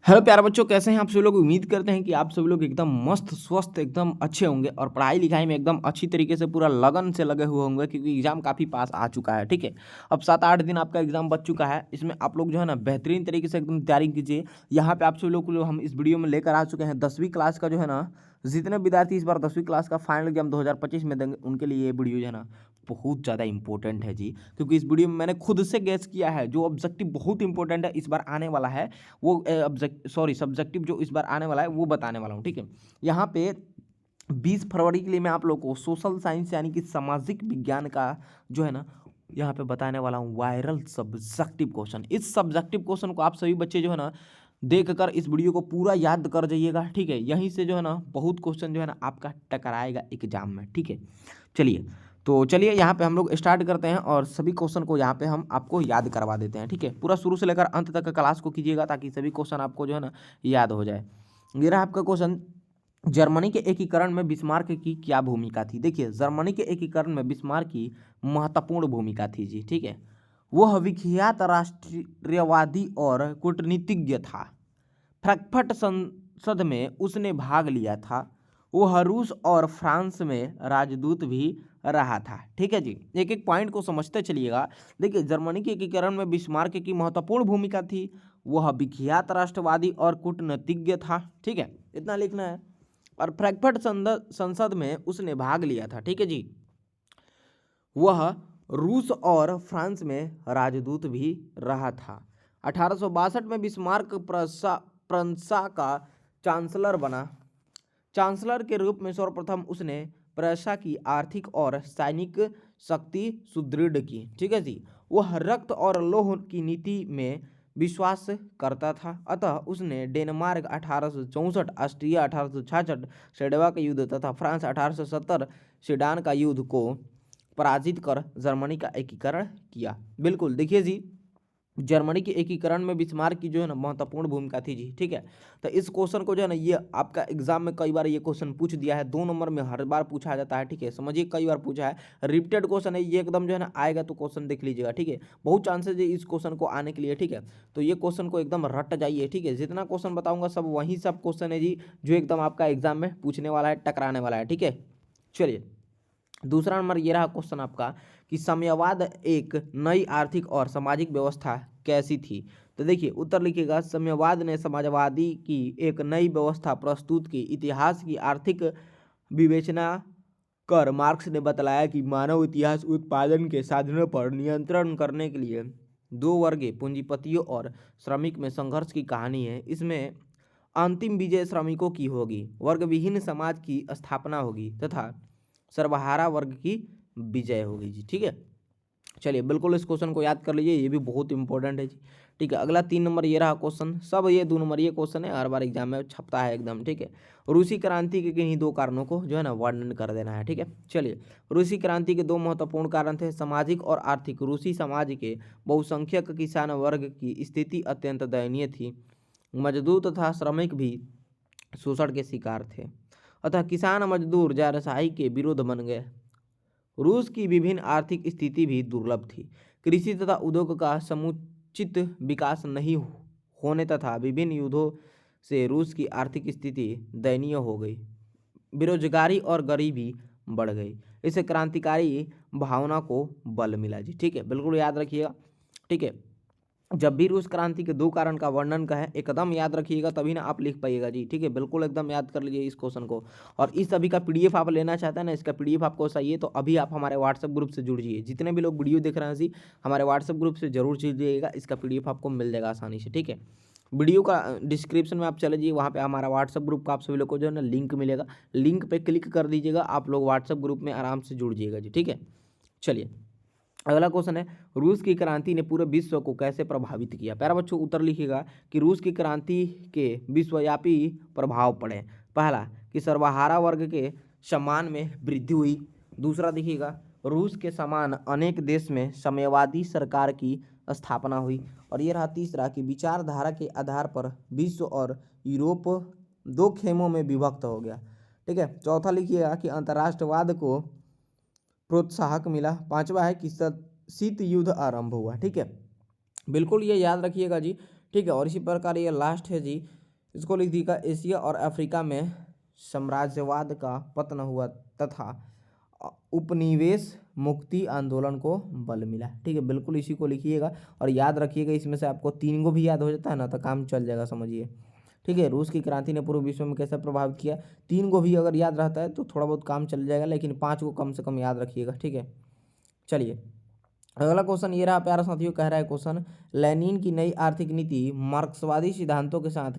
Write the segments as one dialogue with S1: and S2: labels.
S1: Hello प्यारे बच्चों, कैसे हैं आप सभी लोग। उम्मीद करते हैं कि आप सभी लोग एकदम मस्त स्वस्थ एकदम अच्छे होंगे और पढ़ाई लिखाई में एकदम अच्छी तरीके से पूरा लगन से लगे हुए होंगे, क्योंकि एग्जाम काफ़ी पास आ चुका है। ठीक है, अब 7-8 दिन आपका एग्जाम बच चुका है। इसमें आप लोग जो है ना बेहतरीन तरीके से एकदम तैयारी कीजिए। यहाँ पे आप सभी लोग को जो हम इस वीडियो में लेकर आ चुके हैं 10वीं क्लास का जो है ना, जितने विद्यार्थी इस बार 10वीं क्लास का फाइनल एग्जाम 2025 में देंगे उनके लिए ये वीडियो जो है ना बहुत ज़्यादा इंपॉर्टेंट है जी। क्योंकि इस वीडियो में मैंने खुद से गैस किया है जो ऑब्जेक्टिव बहुत इंपॉर्टेंट है इस बार आने वाला है, वो सब्जेक्टिव जो इस बार आने वाला है वो बताने वाला हूँ। ठीक है, यहाँ पे 20 फरवरी के लिए मैं आप लोग को सोशल साइंस यानी कि सामाजिक विज्ञान का जो है ना यहाँ पे बताने वाला हूँ वायरल सब्जेक्टिव क्वेश्चन। इस सब्जेक्टिव क्वेश्चन को आप सभी बच्चे जो है ना देख कर इस वीडियो को पूरा याद कर जाइएगा। ठीक है, यहीं से जो है ना बहुत क्वेश्चन जो है ना आपका टकराएगा एग्जाम में। ठीक है, चलिए चलिए यहाँ पे हम लोग स्टार्ट करते हैं और सभी क्वेश्चन को यहाँ पे हम आपको याद करवा देते हैं। ठीक है, पूरा शुरू से लेकर अंत तक क्लास को कीजिएगा ताकि सभी क्वेश्चन आपको जो है ना याद हो जाए। ये रहा आपका क्वेश्चन, जर्मनी के एकीकरण में बिस्मार्क की क्या भूमिका थी। देखिए, जर्मनी के एकीकरण में बिस्मार्क की महत्वपूर्ण भूमिका थी जी। ठीक है, वह विख्यात राष्ट्रीयवादी और कूटनीतिज्ञ था। फ्रैंकफर्ट संसद में उसने भाग लिया था। वह रूस और फ्रांस में राजदूत भी रहा था। ठीक है जी, एक एक पॉइंट को समझते चलिएगा। देखिए, जर्मनी के एकीकरण में बिस्मार्क की महत्वपूर्ण भूमिका थी। वह विख्यात राष्ट्रवादी और कूटनीतिज्ञ था। ठीक है, इतना लिखना है। और फ्रैंकफर्ट संसद में उसने भाग लिया था। ठीक है जी, वह रूस और फ्रांस में राजदूत भी रहा था। 1862 में बिस्मार्क प्रंसा का चांसलर बना। चांसलर के रूप में सर्वप्रथम उसने प्रशा की आर्थिक और सैनिक शक्ति सुदृढ़ की। ठीक है जी, वह रक्त और लौह की नीति में विश्वास करता था। अतः उसने डेनमार्क 1864, ऑस्ट्रिया 1866, सेडवा का युद्ध तथा फ्रांस 1870 सेडान का युद्ध को पराजित कर जर्मनी का एकीकरण किया। बिल्कुल, देखिए जी, जर्मनी के एकीकरण में बिस्मार्क की जो है ना महत्वपूर्ण भूमिका थी जी। ठीक है, तो इस क्वेश्चन को जो है ना ये आपका एग्जाम में कई बार ये क्वेश्चन पूछ दिया है, 2 नंबर में हर बार पूछा जाता है। ठीक है, समझिए कई बार पूछा है, रिपीटेड क्वेश्चन है ये, एकदम जो है ना आएगा तो क्वेश्चन देख लीजिएगा। ठीक है, बहुत चांसेज है इस क्वेश्चन को आने के लिए। ठीक है, तो ये क्वेश्चन को एकदम रट जाइए। ठीक है, जितना क्वेश्चन बताऊंगा सब वही सब क्वेश्चन है जी जो एकदम आपका एग्जाम में पूछने वाला है, टकराने वाला है। ठीक है, चलिए दूसरा नंबर ये रहा क्वेश्चन आपका कि साम्यवाद एक नई आर्थिक और सामाजिक व्यवस्था कैसी थी। तो देखिए उत्तर लिखिएगा, साम्यवाद ने समाजवादी की एक नई व्यवस्था प्रस्तुत की। इतिहास की आर्थिक विवेचना कर मार्क्स ने बतलाया कि मानव इतिहास उत्पादन के साधनों पर नियंत्रण करने के लिए दो वर्गीय पूंजीपतियों और श्रमिक में संघर्ष की कहानी है। इसमें अंतिम विजय श्रमिकों की होगी, वर्ग विहीन समाज की स्थापना होगी तथा सर्वहारा वर्ग की विजय होगी जी। ठीक है, चलिए बिल्कुल इस क्वेश्चन को याद कर लीजिए, ये भी बहुत इंपॉर्टेंट है जी। ठीक है, अगला 3 नंबर ये रहा क्वेश्चन, सब ये 2 नंबर ये क्वेश्चन है, हर बार एग्जाम में छपता है एकदम। ठीक है, रूसी क्रांति के किन्हीं 2 कारणों को जो है ना वर्णन कर देना है। ठीक है, चलिए रूसी क्रांति के 2 महत्वपूर्ण कारण थे, सामाजिक और आर्थिक। रूसी समाज के बहुसंख्यक किसान वर्ग की स्थिति अत्यंत दयनीय थी। मजदूर तथा श्रमिक भी शोषण के शिकार थे, अतः किसान मजदूर जारशाही के विरोध बन गए। रूस की विभिन्न आर्थिक स्थिति भी दुर्लभ थी। कृषि तथा उद्योग का समुचित विकास नहीं होने तथा विभिन्न युद्धों से रूस की आर्थिक स्थिति दयनीय हो गई। बेरोजगारी और गरीबी बढ़ गई। इससे क्रांतिकारी भावना को बल मिला जी। ठीक है, बिल्कुल याद रखिएगा। ठीक है, जब भी रूस क्रांति के 2 कारण का वर्णन का है एकदम याद रखिएगा, तभी ना आप लिख पाइएगा जी। ठीक है, बिल्कुल एकदम याद कर लीजिए इस क्वेश्चन को। और इस सभी का पीडीएफ आप लेना चाहते हैं ना, इसका पीडीएफ आपको चाहिए तो अभी आप हमारे व्हाट्सएप ग्रुप से जुड़ जाइए। जितने भी लोग वीडियो देख रहे हैं जी, हमारे व्हाट्सएप ग्रुप से जरूर जुड़िएगा, इसका पीडीएफ आपको मिल जाएगा आसानी से। ठीक है, वीडियो का डिस्क्रिप्शन में आप चले जाइए, वहाँ पे हमारा व्हाट्सएप ग्रुप का आप सभी लोग को जो है ना लिंक मिलेगा, लिंक पे क्लिक कर दीजिएगा, आप लोग व्हाट्सएप ग्रुप में आराम से जुड़ जाइएगा जी। ठीक है, चलिए अगला क्वेश्चन है, रूस की क्रांति ने पूरे विश्व को कैसे प्रभावित किया। प्यारा बच्चों उत्तर लिखिएगा कि रूस की क्रांति के विश्वव्यापी प्रभाव पड़े। पहला कि सर्वहारा वर्ग के सम्मान में वृद्धि हुई। दूसरा देखिएगा, रूस के समान अनेक देश में साम्यवादी सरकार की स्थापना हुई। और ये रहा तीसरा कि विचारधारा के आधार पर विश्व और यूरोप 2 खेमों में विभक्त हो गया। ठीक है, चौथा लिखिएगा कि अंतर्राष्ट्रवाद को प्रोत्साहक मिला। पांचवा है कि शीत युद्ध आरंभ हुआ। ठीक है, बिल्कुल ये याद रखिएगा जी। ठीक है। और इसी प्रकार ये लास्ट है जी, इसको लिख दीजिएगा, एशिया और अफ्रीका में साम्राज्यवाद का पतन हुआ तथा उपनिवेश मुक्ति आंदोलन को बल मिला। ठीक है, बिल्कुल इसी को लिखिएगा और याद रखिएगा, इसमें से आपको तीन को भी याद हो जाता है ना तो काम चल जाएगा, समझिए। ठीक है, रूस की क्रांति ने पूरे विश्व में कैसे प्रभावित किया, तीन को भी अगर याद रहता है तो थोड़ा बहुत काम चल जाएगा, लेकिन पाँच को कम से कम याद रखिएगा। ठीक है, चलिए अगला क्वेश्चन ये रहा प्यारा साथियों, कह रहा है क्वेश्चन, लेनिन की नई आर्थिक नीति मार्क्सवादी सिद्धांतों के साथ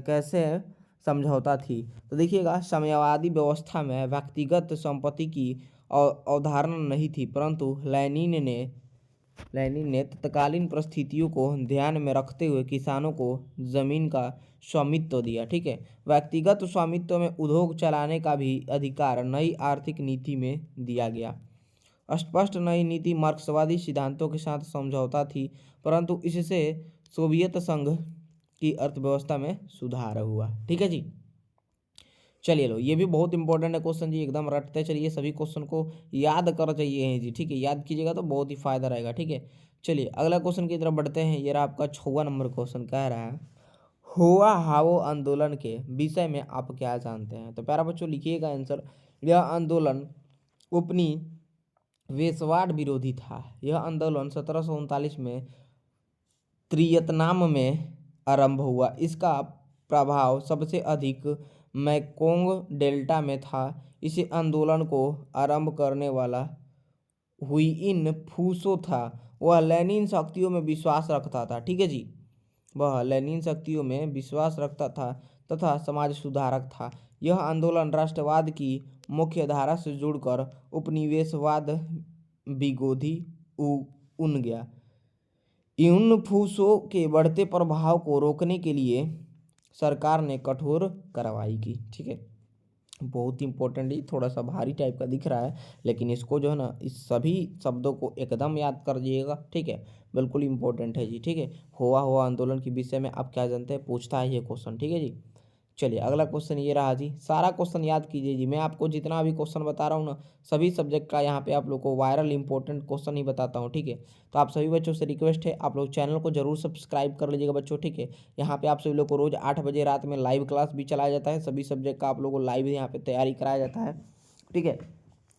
S1: कैसे समझौता थी। तो देखिएगा, साम्यवादी व्यवस्था में व्यक्तिगत संपत्ति की अवधारणा नहीं थी, परंतु लेनिन ने तत्कालीन परिस्थितियों को ध्यान में रखते हुए किसानों को जमीन का स्वामित्व दिया। ठीक है, व्यक्तिगत स्वामित्व में उद्योग चलाने का भी अधिकार नई आर्थिक नीति में दिया गया। स्पष्ट नई नीति मार्क्सवादी सिद्धांतों के साथ समझौता थी, परंतु इससे सोवियत संघ की अर्थव्यवस्था में सुधार हुआ। ठीक है जी, चलिए लो, ये भी बहुत इंपॉर्टेंट है क्वेश्चन जी, एकदम रटते चलिए, सभी क्वेश्चन को याद कर चाहिए हैं जी। ठीक है, याद कीजिएगा तो बहुत ही फायदा रहेगा। ठीक है, चलिए अगला क्वेश्चन की तरफ बढ़ते हैं। ये रहा आपका 6वां नंबर क्वेश्चन, कह रहा है हुआ हाओ आंदोलन के विषय में आप क्या जानते हैं। तो प्यारा बच्चों लिखिएगा आंसर, यह आंदोलन उपनिवेशवाद विरोधी था। यह आंदोलन 1739 में वियतनाम में आरंभ हुआ। इसका प्रभाव सबसे अधिक मैकोंग डेल्टा में था। इस आंदोलन को आरंभ करने वाला हुइयिन फूसो था। वह लेनिन शक्तियों में विश्वास रखता था। ठीक है जी, वह लेनिन शक्तियों में विश्वास रखता था तथा समाज सुधारक था। यह आंदोलन राष्ट्रवाद की मुख्य धारा से जुड़कर उपनिवेशवाद विरोधी उन गया। इन फूसों के बढ़ते प्रभाव को रोकने के लिए सरकार ने कठोर कार्रवाई की। ठीक है, बहुत इंपॉर्टेंट, ही थोड़ा सा भारी टाइप का दिख रहा है, लेकिन इसको जो है ना, इस सभी शब्दों को एकदम याद कर दीजिएगा। ठीक है, बिल्कुल इंपॉर्टेंट है जी। ठीक है, हुआ आंदोलन के विषय में आप क्या जानते हैं, पूछता है ये क्वेश्चन। ठीक है जी, चलिए अगला क्वेश्चन ये रहा जी, सारा क्वेश्चन याद कीजिए जी। मैं आपको जितना भी क्वेश्चन बता रहा हूँ ना, सभी सब्जेक्ट का यहाँ पे आप लोग को वायरल इंपॉर्टेंट क्वेश्चन ही बताता हूँ। ठीक है, तो आप सभी बच्चों से रिक्वेस्ट है, आप लोग चैनल को जरूर सब्सक्राइब कर लीजिएगा बच्चों। ठीक है, यहाँ पे आप सभी लोग को रोज 8 बजे रात में लाइव क्लास भी चलाया जाता है। सभी सब्जेक्ट का आप लोग को लाइव यहाँ पे तैयारी कराया जाता है। ठीक है,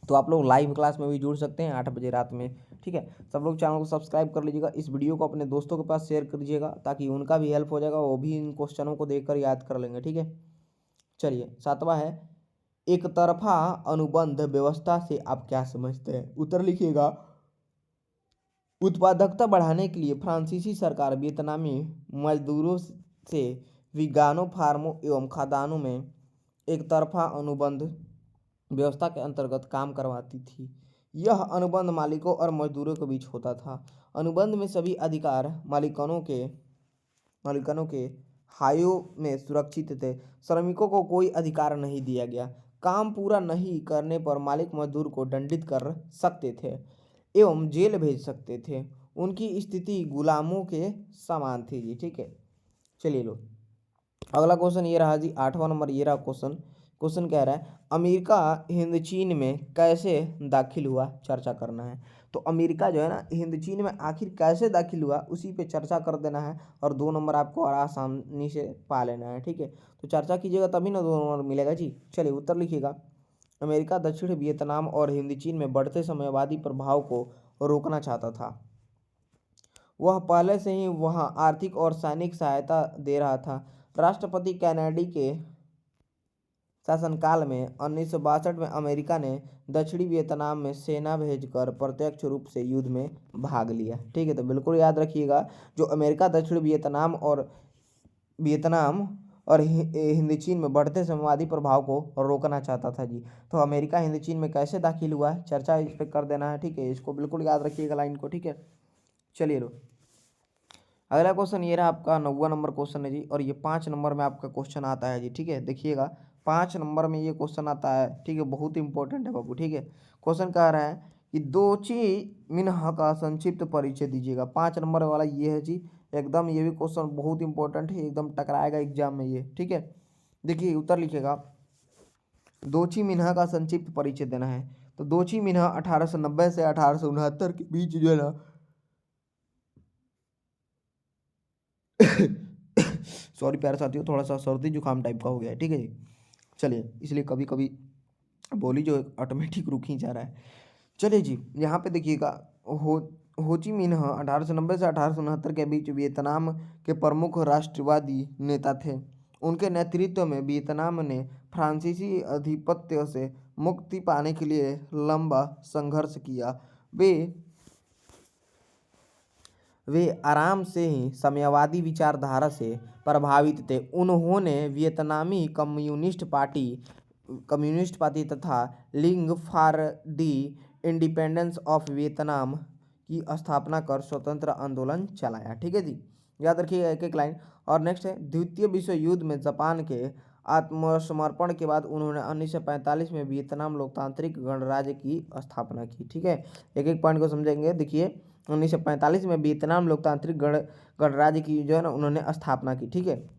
S1: तो आप लोग लाइव क्लास में भी जुड़ सकते हैं 8 बजे रात में। ठीक है, सब लोग चैनल को सब्सक्राइब कर लीजिएगा, इस वीडियो को अपने दोस्तों के पास शेयर कर दीजिएगा, ताकि उनका भी हेल्प हो जाएगा, वो भी इन क्वेश्चनों को देखकर याद कर लेंगे। ठीक है, चलिए 7वां है, एक तरफा अनुबंध व्यवस्था से आप क्या समझते हैं। उत्तर लिखिएगा, उत्पादकता बढ़ाने के लिए फ्रांसीसी सरकार वियतनामी मजदूरों से विगानो फार्मों एवं खदानों में एक तरफा अनुबंध व्यवस्था के अंतर्गत काम करवाती थी। यह अनुबंध मालिकों और मजदूरों के बीच होता था। अनुबंध में सभी अधिकार मालिकानों के हायों में सुरक्षित थे। श्रमिकों को कोई अधिकार नहीं दिया गया। काम पूरा नहीं करने पर मालिक मजदूर को दंडित कर सकते थे एवं जेल भेज सकते थे। उनकी स्थिति गुलामों के समान थी जी। ठीक है, चलिए लो, अगला क्वेश्चन ये रहा जी, 8वां नंबर ये रहा क्वेश्चन। क्वेश्चन कह रहा है, अमेरिका हिंद चीन में कैसे दाखिल हुआ, चर्चा करना है। तो अमेरिका जो है ना, हिंद चीन में आखिर कैसे दाखिल हुआ, उसी पे चर्चा कर देना है, और 2 नंबर आपको आसानी से पा लेना है। ठीक है, तो चर्चा कीजिएगा तभी ना 2 नंबर मिलेगा जी। चलिए उत्तर लिखिएगा, अमेरिका दक्षिण वियतनाम और हिंद चीन में बढ़ते साम्यवादी प्रभाव को रोकना चाहता था। वह पहले से ही वहां आर्थिक और सैनिक सहायता दे रहा था। राष्ट्रपति कैनेडी के शासनकाल में 1962 में अमेरिका ने दक्षिणी वियतनाम में सेना भेजकर प्रत्यक्ष रूप से युद्ध में भाग लिया। ठीक है, तो बिल्कुल याद रखिएगा, जो अमेरिका दक्षिण वियतनाम और हिंद चीन में बढ़ते साम्यवादी प्रभाव को रोकना चाहता था जी। तो अमेरिका हिंद चीन में कैसे दाखिल हुआ है, चर्चा इस पर कर देना है। ठीक है, इसको बिल्कुल याद रखिएगा लाइन को। ठीक है, चलिए लो, अगला क्वेश्चन ये रहा आपका 9वां नंबर क्वेश्चन है जी, और ये 5 नंबर में आपका क्वेश्चन आता है जी। ठीक है, देखिएगा 5 नंबर में ये क्वेश्चन आता है। ठीक है, बहुत इंपॉर्टेंट है बाबू। ठीक है, क्वेश्चन कह रहा है कि दोची मिन्ह का संक्षिप्त परिचय दीजिएगा। 5 नंबर वाला ये है जी, एकदम ये भी क्वेश्चन बहुत इंपॉर्टेंट है, एकदम टकराएगा एग्जाम में ये। ठीक है, देखिए उत्तर लिखेगा, दोची मिन्ह का संक्षिप्त परिचय देना है। तो दोची मिन्ह 1890 से 1869 के बीच जो है ना, सॉरी प्यारे साथियों, थोड़ा सा सर्दी जुकाम टाइप का हो गया है, ठीक है जी। चलिए, इसलिए कभी कभी बोली जो ऑटोमेटिक रुक ही जा रहा है। चलिए जी, यहाँ पे देखिएगा, हो होची मिन्ह 1890 से 1869 के बीच वियतनाम के प्रमुख राष्ट्रवादी नेता थे। उनके नेतृत्व में वियतनाम ने फ्रांसीसी आधिपत्य से मुक्ति पाने के लिए लंबा संघर्ष किया। वे वे आराम से ही साम्यवादी विचारधारा से प्रभावित थे। उन्होंने वियतनामी कम्युनिस्ट पार्टी तथा league for the independence of Vietnam की स्थापना कर स्वतंत्र आंदोलन चलाया। ठीक है जी, याद रखिएगा एक एक लाइन। और नेक्स्ट है, द्वितीय विश्व युद्ध में जापान के आत्मसमर्पण के बाद उन्होंने 1945 में वियतनाम लोकतांत्रिक गणराज्य की स्थापना की। ठीक है, एक एक पॉइंट को समझेंगे। देखिए, 1945 में वियतनाम लोकतांत्रिक गणराज्य की जो है ना उन्होंने स्थापना की। ठीक है,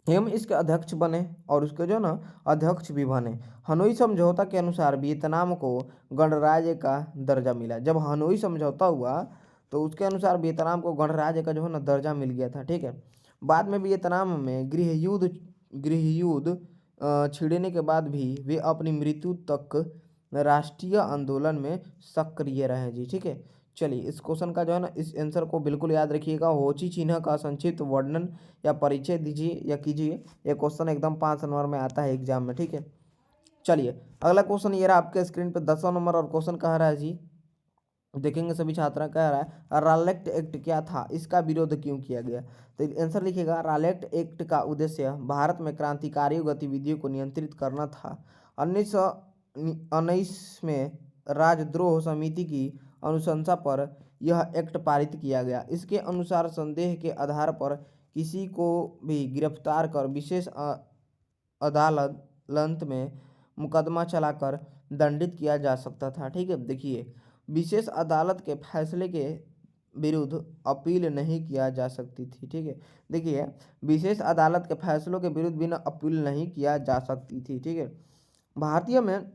S1: एवं इसके अध्यक्ष बने और उसके जो ना अध्यक्ष भी बने। हनोई समझौता के अनुसार वियतनाम को गणराज्य का दर्जा मिला। जब हनोई समझौता हुआ तो उसके अनुसार वियतनाम को गणराज्य का जो है ना दर्जा मिल गया था। ठीक है, बाद में वियतनाम में गृह युद्ध छिड़ने के बाद भी वे अपनी मृत्यु तक राष्ट्रीय आंदोलन में सक्रिय रहे जी। ठीक है, चलिए इस क्वेश्चन का जो है ना इस आंसर को बिल्कुल याद रखिएगा। होची चिन्ह का संक्षिप्त वर्णन या परिचय दीजिए या कीजिए। ये क्वेश्चन एकदम 5 नंबर में आता है एग्जाम में। ठीक है, चलिए अगला क्वेश्चन ये रहा आपके स्क्रीन पे 10वां नंबर। और क्वेश्चन कह रहा है जी, देखेंगे सभी छात्र, कह रहा है रॉलेट एक्ट क्या था, इसका विरोध क्यों किया गया। तो आंसर लिखिएगा, रॉलेट एक्ट का उद्देश्य भारत में क्रांतिकारी गतिविधियों को नियंत्रित करना था। 1919 में राजद्रोह समिति की अनुशंसा पर यह एक्ट पारित किया गया। इसके अनुसार संदेह के आधार पर किसी को भी गिरफ्तार कर विशेष अदालत में मुकदमा चलाकर दंडित किया जा सकता था। ठीक है, देखिए विशेष अदालत के फैसले के विरुद्ध अपील नहीं किया जा सकती थी। ठीक है, देखिए विशेष अदालत के फैसलों के विरुद्ध बिना अपील नहीं किया जा सकती थी। ठीक है, भारतीय में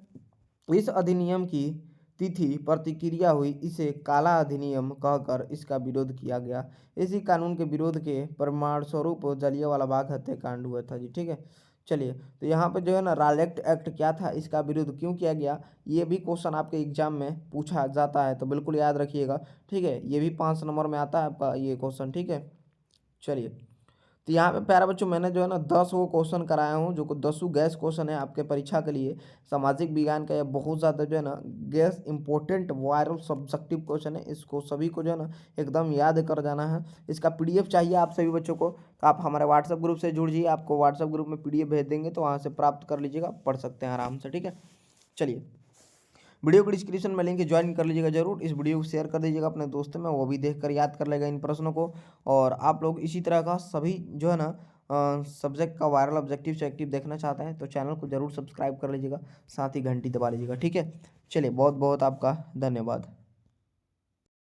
S1: इस अधिनियम की तिथि प्रतिक्रिया हुई, इसे काला अधिनियम कहकर इसका विरोध किया गया। इसी कानून के विरोध के परिणाम स्वरूप जलियांवाला बाग हत्याकांड हुआ था जी। ठीक है, चलिए तो यहाँ पे जो है ना रॉलेट एक्ट क्या था, इसका विरोध क्यों किया गया, ये भी क्वेश्चन आपके एग्जाम में पूछा जाता है, तो बिल्कुल याद रखिएगा। ठीक है, ये भी 5 नंबर में आता है आपका ये क्वेश्चन। ठीक है, चलिए तो यहाँ पे प्यारा बच्चों मैंने जो है ना 10 वो क्वेश्चन कराया हूँ, जो 10 गैस क्वेश्चन है आपके परीक्षा के लिए। सामाजिक विज्ञान का ये बहुत ज़्यादा जो है ना gas important viral subjective question है। इसको सभी को जो है ना एकदम याद कर जाना है। इसका पीडीएफ चाहिए आप सभी बच्चों को, तो आप हमारे व्हाट्सएप ग्रुप से जुड़ जाइए। आपको व्हाट्सएप ग्रुप में पीडीएफ भेज देंगे, तो वहाँ से प्राप्त कर लीजिएगा, पढ़ सकते हैं आराम से। ठीक है, चलिए वीडियो को डिस्क्रिप्शन में लिंक ज्वाइन कर लीजिएगा जरूर। इस वीडियो को शेयर कर दीजिएगा अपने दोस्तों में, वो भी देखकर याद कर लेगा इन प्रश्नों को। और आप लोग इसी तरह का सभी जो है ना सब्जेक्ट का वायरल ऑब्जेक्टिव से एक्टिव देखना चाहते हैं तो चैनल को जरूर सब्सक्राइब कर लीजिएगा, साथ ही घंटी दबा लीजिएगा। ठीक है, चलिए बहुत बहुत आपका धन्यवाद।